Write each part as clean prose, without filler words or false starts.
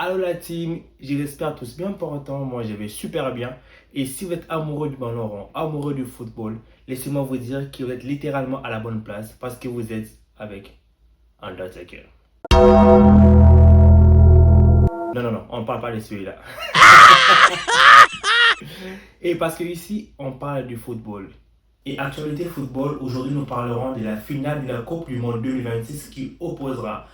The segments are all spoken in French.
Allô la team, j'espère tous bien portants, moi je vais super bien. Et si vous êtes amoureux du ballon rond, amoureux du football, laissez-moi vous dire que vous êtes littéralement à la bonne place parce que vous êtes avec Undertaker. Non, non, non, on parle pas de celui-là. Et parce que ici, on parle du football. Et actualité football, aujourd'hui nous parlerons de la finale de la Coupe du Monde 2026 qui opposera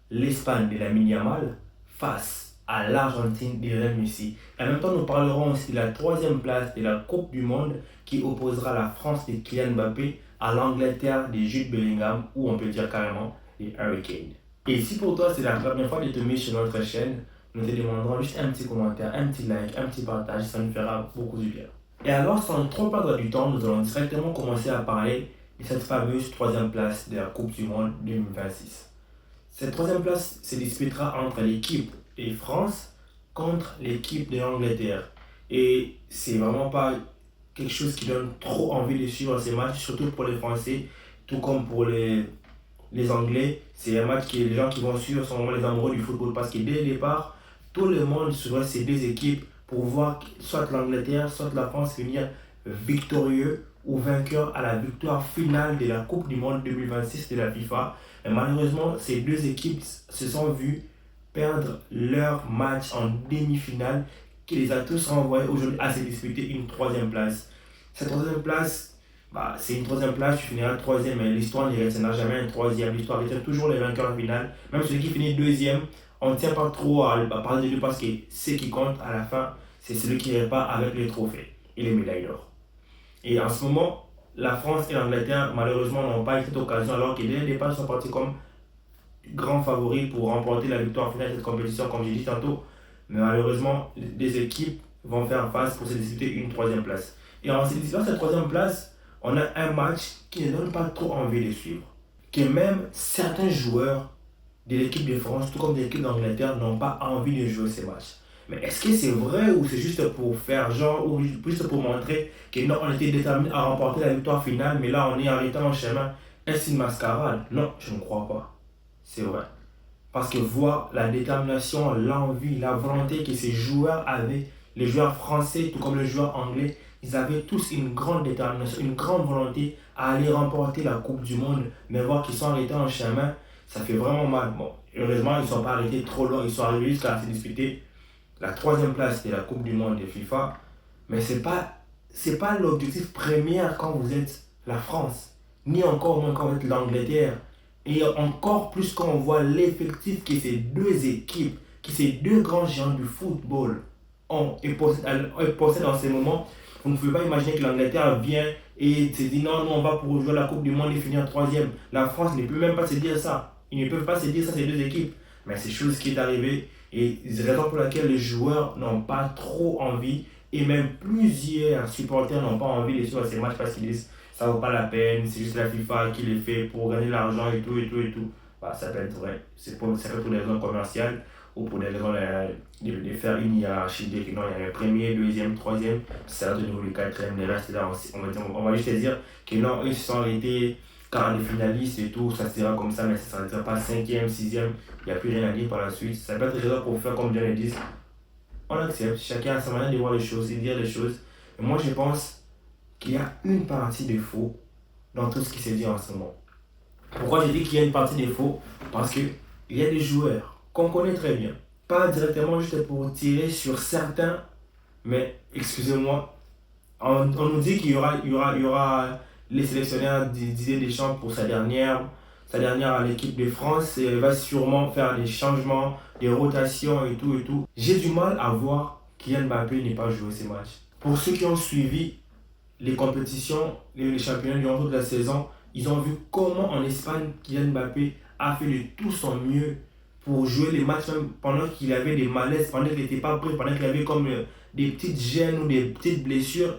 l'Espagne de Lamine Yamal face à l'Argentine de Lionel Messi. Et en même temps, nous parlerons aussi de la troisième place de la Coupe du Monde qui opposera la France de Kylian Mbappé à l'Angleterre de Jude Bellingham, ou on peut dire carrément les Hurricanes. Et si pour toi c'est la première fois de te mettre sur notre chaîne, nous te demanderons juste un petit commentaire, un petit like, un petit partage, ça nous fera beaucoup du bien. Et alors, sans trop perdre du temps, nous allons directement commencer à parler de cette fameuse troisième place de la Coupe du Monde 2026. Cette troisième place se disputera entre l'équipe de France contre l'équipe de l'Angleterre. Et c'est vraiment pas quelque chose qui donne trop envie de suivre ces matchs, surtout pour les Français, tout comme pour les Anglais. C'est un match que les gens qui vont suivre sont vraiment les amoureux du football parce que dès le départ, tout le monde suivra ces deux équipes pour voir soit l'Angleterre, soit la France venir victorieux ou vainqueur à la victoire finale de la Coupe du Monde 2026 de la FIFA. Et malheureusement, ces deux équipes se sont vues perdre leur match en demi-finale qui les a tous renvoyés aujourd'hui à se disputer une troisième place. Cette troisième place, c'est une troisième place, tu finiras troisième, mais l'histoire ne retiendra jamais un troisième. L'histoire retient toujours les vainqueurs finales. Même celui qui finit deuxième, on ne tient pas trop à parler de lui parce que ce qui compte à la fin, c'est celui qui repart avec les trophées et les médailles d'or. Et en ce moment, la France et l'Angleterre, malheureusement, n'ont pas eu cette occasion, alors que dès le départ, ils sont partis comme grands favoris pour remporter la victoire finale de cette compétition, comme j'ai dit tantôt. Mais malheureusement, les équipes vont faire face pour se disputer une troisième place. Et en se disputant cette troisième place, on a un match qui ne donne pas trop envie de suivre. Que même certains joueurs de l'équipe de France, tout comme de l'équipe d'Angleterre, n'ont pas envie de jouer ces matchs. Mais est-ce que c'est vrai ou c'est juste pour faire genre, ou juste pour montrer que non, on était déterminé à remporter la victoire finale, mais là on est arrêté en chemin? Est-ce une mascarade? Non, je ne crois pas. C'est vrai. Parce que voir la détermination, l'envie, la volonté que ces joueurs avaient, les joueurs français, tout comme les joueurs anglais, ils avaient tous une grande détermination, une grande volonté à aller remporter la Coupe du Monde. Mais voir qu'ils sont arrêtés en chemin, ça fait vraiment mal. Bon, heureusement, ils ne sont pas arrêtés trop loin. Ils sont arrivés jusqu'à se disputer la troisième place de la Coupe du Monde de FIFA. Mais c'est pas l'objectif premier quand vous êtes la France, ni encore moins quand vous êtes l'Angleterre. Et encore plus quand on voit l'effectif que ces deux équipes, que ces deux grands géants du football ont et possèdent en ce moment. Vous ne pouvez pas imaginer que l'Angleterre vient et se dit non, non, on va pour jouer la Coupe du Monde et finir troisième. La France ne peut même pas se dire ça. Ils ne peuvent pas se dire ça, ces deux équipes. Mais c'est chose qui est arrivée et c'est la raison pour laquelle les joueurs n'ont pas trop envie et même plusieurs supporters n'ont pas envie de suivre ces matchs parce qu'ils disent ça vaut pas la peine, c'est juste la FIFA qui les fait pour gagner l'argent et tout et tout et tout. Ça peut être vrai, ça peut être pour des raisons commerciales ou pour des raisons de faire une hiérarchie, dire que non, il y a un premier, deuxième, troisième, ça va au niveau du quatrième, les restes là, on va juste dire que non, eux ils se sont arrêtés quand les finalistes et tout, ça sera comme ça, mais ça ne sera pas cinquième, sixième, il n'y a plus rien à dire par la suite. Ça peut être raison pour faire comme Dieu le dit. On accepte, chacun a sa manière de voir les choses et de dire les choses. Et moi je pense qu'il y a une partie de faux dans tout ce qui se dit en ce moment. Pourquoi je dis qu'il y a une partie de faux? Parce qu'il y a des joueurs qu'on connaît très bien. Pas directement juste pour tirer sur certains, mais excusez-moi, on nous dit qu'il y aura les sélectionneurs Didier Deschamps pour sa dernière à l'équipe de France et va sûrement faire des changements, des rotations et tout et tout. J'ai du mal à voir Kylian Mbappé n'ait pas joué ces matchs. Pour ceux qui ont suivi les compétitions, les championnats durant toute la saison, ils ont vu comment en Espagne, Kylian Mbappé a fait de tout son mieux pour jouer les matchs même pendant qu'il avait des malaises, pendant qu'il n'était pas prêt, pendant qu'il avait comme des petites gênes ou des petites blessures.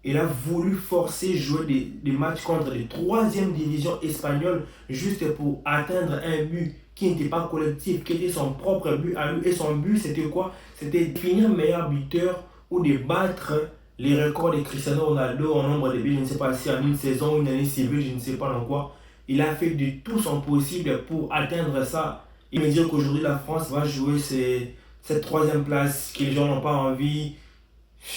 Il a voulu forcer jouer des matchs contre les troisième division espagnoles juste pour atteindre un but qui n'était pas collectif, qui était son propre but à lui. Et son but, c'était quoi? C'était de finir meilleur buteur ou de battre les records de Cristiano Ronaldo en nombre de buts, je ne sais pas si en une saison, une année civile, je ne sais pas dans quoi. Il a fait de tout son possible pour atteindre ça. Et me dire qu'aujourd'hui la France va jouer cette troisième place que les gens n'ont pas envie.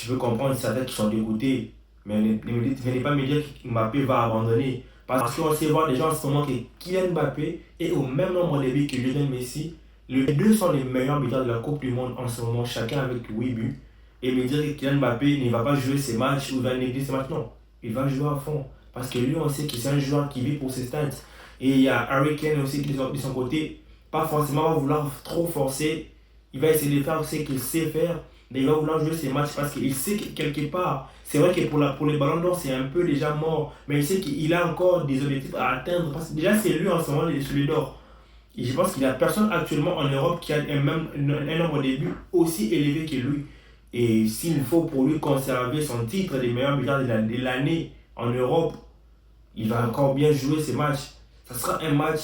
Je peux comprendre certains qui sont dégoûtés, mais venez pas me dire que Mbappé va abandonner. Parce qu'on sait voir déjà en ce moment que Kylian Mbappé est au même nombre de buts que Lionel Messi. Les deux sont les meilleurs buteurs de la Coupe du Monde en ce moment, chacun avec 8 buts. Et me dire que Kylian Mbappé ne va pas jouer ses matchs ou va négliger ses matchs, non. Il va jouer à fond. Parce que lui, on sait que c'est un joueur qui vit pour ses stats. Et il y a Harry Kane aussi qui, de son côté, pas forcément va vouloir trop forcer. Il va essayer de faire ce qu'il sait faire, mais il va vouloir jouer ses matchs parce qu'il sait que quelque part, c'est vrai que pour les ballons d'or, c'est un peu déjà mort, mais il sait qu'il a encore des objectifs à atteindre. Parce que déjà, c'est lui en ce moment, celui d'or. Et je pense qu'il n'y a personne actuellement en Europe qui a un nombre de buts aussi élevé que lui. Et s'il faut pour lui conserver son titre des meilleurs buteurs de l'année en Europe, il va encore bien jouer ses matchs. Ça sera un match,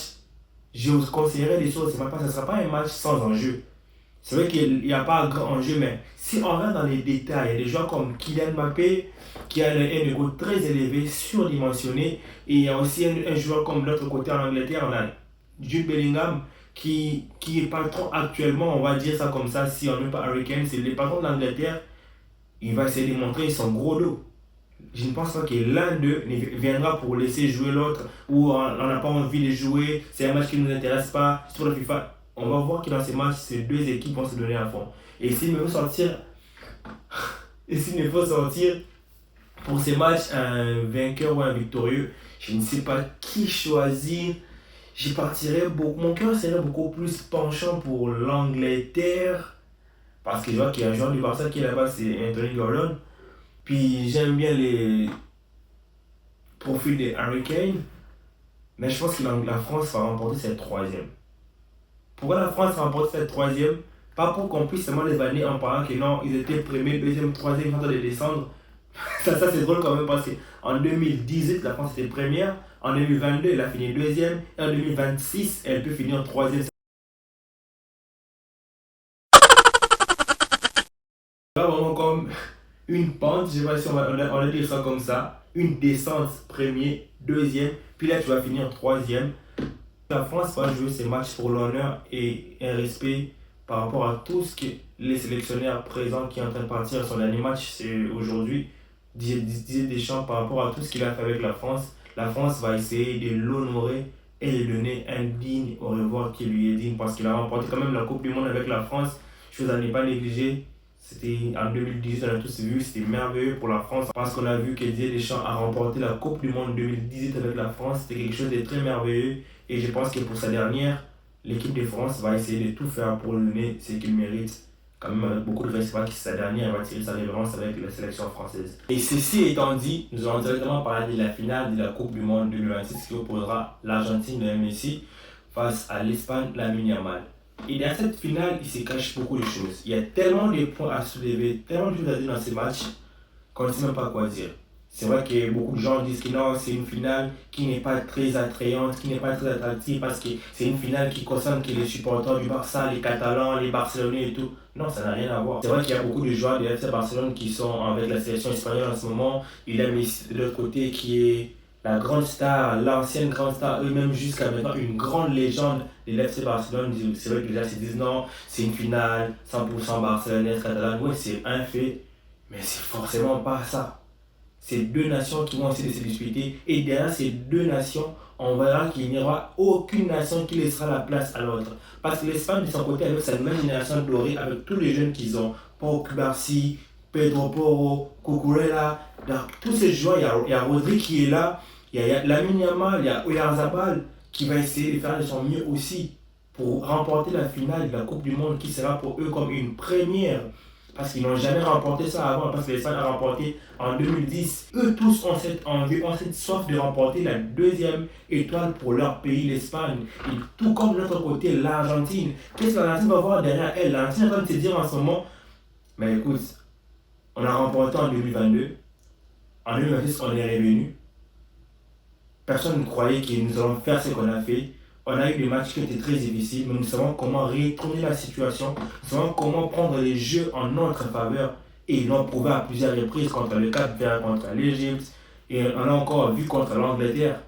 je vous conseillerais des choses, ça ne sera pas un match sans enjeu. C'est vrai qu'il n'y a pas un grand enjeu, mais si on rentre dans les détails, il y a des joueurs comme Kylian Mbappé qui a un niveau très élevé, surdimensionné, et il y a aussi un joueur comme de l'autre côté en Angleterre, on a Jude Bellingham qui est patron actuellement, on va dire ça comme ça, si on n'est pas Harry Kane, c'est le patron de l'Angleterre, il va essayer de montrer son gros dos. Je ne pense pas que l'un d'eux viendra pour laisser jouer l'autre ou on n'a pas envie de jouer, c'est un match qui ne nous intéresse pas, sur le FIFA. On va voir que dans ces matchs, ces deux équipes vont se donner à fond. Et s'il me faut sortir, et s'il me faut sortir pour ces matchs un vainqueur ou un victorieux, je ne sais pas qui choisir. J'y partirais beaucoup. Mon cœur serait beaucoup plus penchant pour l'Angleterre. Parce que je vois qu'il y a un joueur du Barça qui est là-bas, c'est Anthony Gordon. Puis j'aime bien les profils de Harry Kane. Mais je pense que la France va remporter cette troisième. Pourquoi la France remporte cette troisième? Pas pour qu'on puisse seulement les vanner en parlant que non, ils étaient premiers, deuxième, troisième, en train de descendre. Ça c'est drôle quand même parce qu'en 2018, la France était première. En 2022, elle a fini deuxième. Et en 2026, elle peut finir troisième. C'est vraiment comme une pente, je ne sais pas si on va dire ça comme ça. Une descente premier, deuxième. Puis là, tu vas finir troisième. La France va jouer ses matchs pour l'honneur et un respect par rapport à tout ce que les sélectionneurs présents qui sont en train de partir. Son dernier match, c'est aujourd'hui. Didier Deschamps, par rapport à tout ce qu'il a fait avec la France va essayer de l'honorer et de donner un digne au revoir qui lui est digne parce qu'il a remporté quand même la Coupe du Monde avec la France. Chose à ne pas négliger. C'était en 2018, on a tous vu, c'était merveilleux pour la France parce qu'on a vu que Didier Deschamps a remporté la Coupe du Monde 2018 avec la France. C'était quelque chose de très merveilleux et je pense que pour sa dernière, l'équipe de France va essayer de tout faire pour lui donner ce qu'il mérite. Quand même avec beaucoup de respect, que sa dernière va tirer sa révérence avec la sélection française. Et ceci étant dit, nous allons directement parler de la finale de la Coupe du Monde 2026 qui opposera l'Argentine de Messi face à l'Espagne de Lamine Yamal. Et dans cette finale, il se cache beaucoup de choses. Il y a tellement de points à soulever, tellement de choses à dire dans ces matchs qu'on ne sait même pas quoi dire. C'est vrai que beaucoup de gens disent que non, c'est une finale qui n'est pas très attrayante, qui n'est pas très attractive parce que c'est une finale qui concerne que les supporters du Barça, les Catalans, les Barcelonais et tout. Non, ça n'a rien à voir. C'est vrai qu'il y a beaucoup de joueurs de FC Barcelone qui sont avec la sélection espagnole en ce moment. Il y a Messi de l'autre côté qui est la grande star, l'ancienne grande star, eux-mêmes jusqu'à maintenant une grande légende de l'FC Barcelone. C'est vrai que déjà ils disent non, c'est une finale 100% barcelonaise, catalane. Oui, c'est un fait, mais c'est forcément pas ça. C'est deux nations qui vont essayer de se disputer et derrière ces deux nations, on verra qu'il n'y aura aucune nation qui laissera la place à l'autre. Parce que l'Espagne, de son côté, avec sa même génération dorée, avec tous les jeunes qu'ils ont, Pau Cubarsí, Pedro Porro, Cucurella, tous ces joueurs, il y a Rodri qui est là, il y a Lamine Yamal, il y a Oyarzabal qui va essayer de faire de son mieux aussi pour remporter la finale de la Coupe du Monde qui sera pour eux comme une première. Parce qu'ils n'ont jamais remporté ça avant, parce que l'Espagne a remporté en 2010. Eux tous ont cette envie, ont cette soif de remporter la deuxième étoile pour leur pays, l'Espagne. Et tout comme de l'autre côté, l'Argentine. Qu'est-ce que l'Argentine va voir derrière elle? L'Argentine est en train de se dire en ce moment, mais écoute, on a remporté en 2022, en 2026 on est revenu. Personne ne croyait que nous allons faire ce qu'on a fait. On a eu des matchs qui étaient très difficiles, mais nous savons comment retourner la situation. Nous savons comment prendre les jeux en notre faveur. Et ils l'ont prouvé à plusieurs reprises contre le Cap-Vert, contre l'Égypte. Et on l'a encore vu contre l'Angleterre.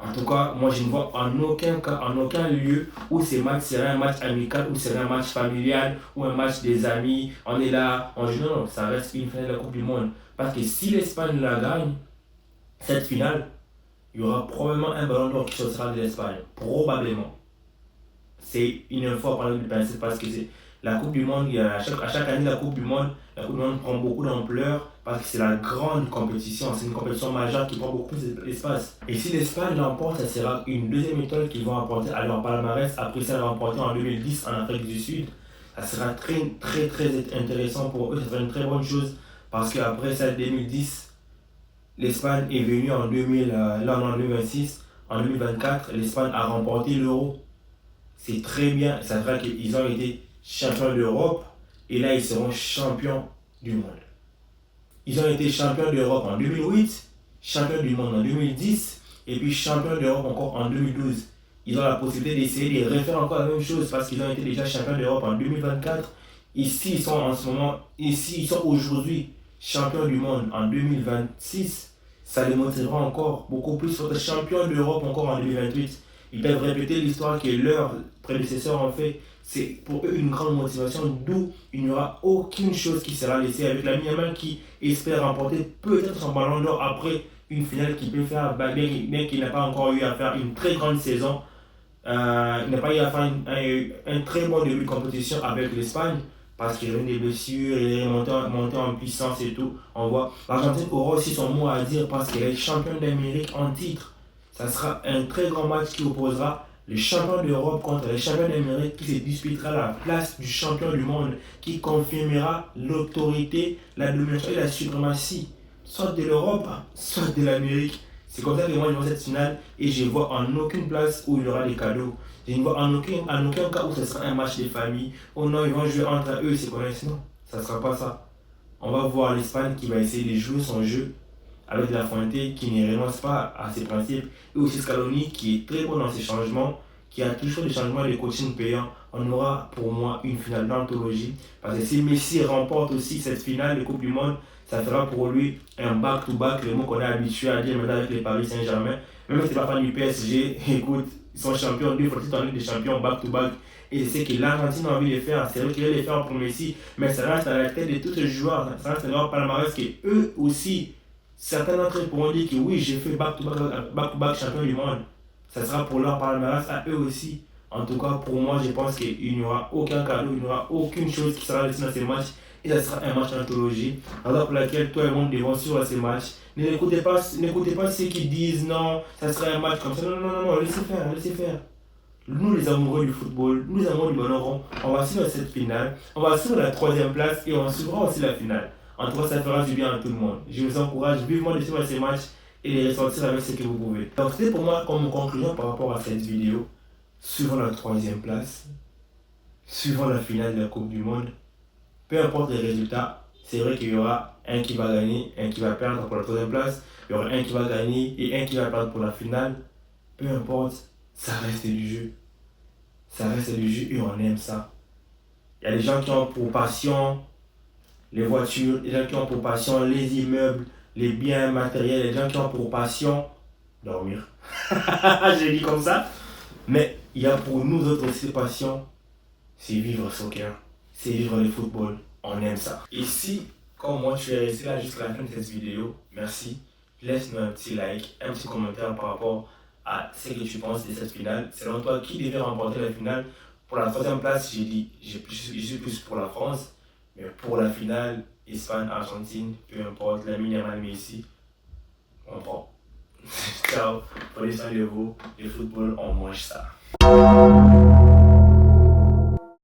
En tout cas, moi je ne vois en aucun cas, en aucun lieu où ces matchs seraient un match amical, où serait un match familial, ou un match des amis. On est là, on joue. Non, ça reste une finale de la Coupe du Monde. Parce que si l'Espagne la gagne, cette finale, il y aura probablement un ballon d'or qui sortira de l'Espagne. Probablement. C'est une fois par exemple parce que c'est la Coupe du Monde, à chaque année la Coupe du Monde prend beaucoup d'ampleur parce que c'est la grande compétition, c'est une compétition majeure qui prend beaucoup d'espace. Et si l'Espagne l'emporte, ça sera une deuxième étoile qu'ils vont apporter à leur palmarès après celle remportée en 2010 en Afrique du Sud. Ça sera très intéressant pour eux, ça sera une très bonne chose parce qu'après celle 2010, l'Espagne est venue en 2000, là en 2026, en 2024, l'Espagne a remporté l'Euro. C'est très bien, ça veut dire qu'ils ont été champions d'Europe et là ils seront champions du monde. Ils ont été champions d'Europe en 2008, champions du monde en 2010 et puis champions d'Europe encore en 2012. Ils ont la possibilité d'essayer de refaire encore la même chose parce qu'ils ont été déjà champions d'Europe en 2024. Ici, ils sont en ce moment, ici, ils sont aujourd'hui champions du monde en 2026. Ça les motivera encore beaucoup plus pour être champions d'Europe encore en 2028. Ils peuvent répéter l'histoire que leurs prédécesseurs ont fait. C'est pour eux une grande motivation, d'où il n'y aura aucune chose qui sera laissée avec la Yamal qui espère remporter peut-être son ballon d'or après une finale qui peut faire, bien qu'il n'a pas encore eu à faire une très grande saison. Il n'a pas eu à faire un très bon début de compétition avec l'Espagne parce qu'il y a eu des blessures, il est monté en puissance et tout. On voit l'Argentine aura aussi son mot à dire parce qu'elle est championne d'Amérique en titre. Ça sera un très grand match qui opposera le champion d'Europe contre le champion d'Amérique qui se disputera la place du champion du monde, qui confirmera l'autorité, la domination et la suprématie, soit de l'Europe, soit de l'Amérique. C'est comme ça que moi je vois cette finale et je vois en aucune place où il y aura des cadeaux. Je ne vois en aucun cas où ce sera un match de famille. Oh non, ils vont jouer entre eux, c'est quoi? Non, ça ne sera pas ça. On va voir l'Espagne qui va essayer de jouer son jeu avec La Fuente qui ne renonce pas à ses principes, et aussi Scaloni qui est très bon dans ses changements, qui a toujours des changements de coaching payants. On aura pour moi une finale d'anthologie, parce que si Messi remporte aussi cette finale de Coupe du Monde, ça fera pour lui un back-to-back, le mot qu'on est habitué à dire maintenant avec les Paris Saint-Germain. Même si c'est pas fan du PSG, écoute, ils sont champions, deux fois en Ligue des champions back-to-back. Et c'est ce que l'Argentine a envie de faire. C'est vrai qu'il va le faire pour Messi, mais ça reste à la tête de tous ces joueurs. Ça reste à leur palmarès que eux aussi. Certains d'entre eux pourront dire que oui, j'ai fait back-to-back champion du monde. Ça sera pour leur palmarès à eux aussi. En tout cas, pour moi, je pense qu'il n'y aura aucun cadeau, il n'y aura aucune chose qui sera laissée dans ces matchs. Et ça sera un match d'anthologie. Raison pour laquelle toi et moi devons suivre ces matchs. N'écoutez pas ceux qui disent non, ça sera un match comme ça. Non, laissez faire, laissez faire. Nous, les amoureux du football, nous, les amoureux du ballon rond, on va suivre cette finale. On va suivre la troisième place et on suivra aussi la finale. En tout cas, ça fera du bien à tout le monde. Je vous encourage vivement de suivre ces matchs et de ressortir avec ce que vous pouvez. Donc, c'était pour moi comme conclusion par rapport à cette vidéo. Suivant la troisième place, suivant la finale de la Coupe du Monde, peu importe les résultats, c'est vrai qu'il y aura un qui va gagner, un qui va perdre pour la troisième place, il y aura un qui va gagner et un qui va perdre pour la finale. Peu importe, ça reste du jeu. Ça reste du jeu et on aime ça. Il y a des gens qui ont pour passion les voitures, les gens qui ont pour passion les immeubles, les biens matériels, les gens qui ont pour passion dormir. J'ai dit comme ça. Mais il y a pour nous autres aussi passion, c'est vivre le soccer, c'est vivre le football. On aime ça. Et si, comme moi, tu es resté là jusqu'à la fin de cette vidéo, merci. Laisse-nous un petit like, un petit commentaire par rapport à ce que tu penses de cette finale. Selon toi, qui devait remporter la finale? Pour la troisième place, j'ai dit, je suis plus pour la France. Mais pour la finale, Espagne, Argentine, peu importe, la Yamal Messi, on prend. Ciao, prenez soin de vous, le football, on mange ça.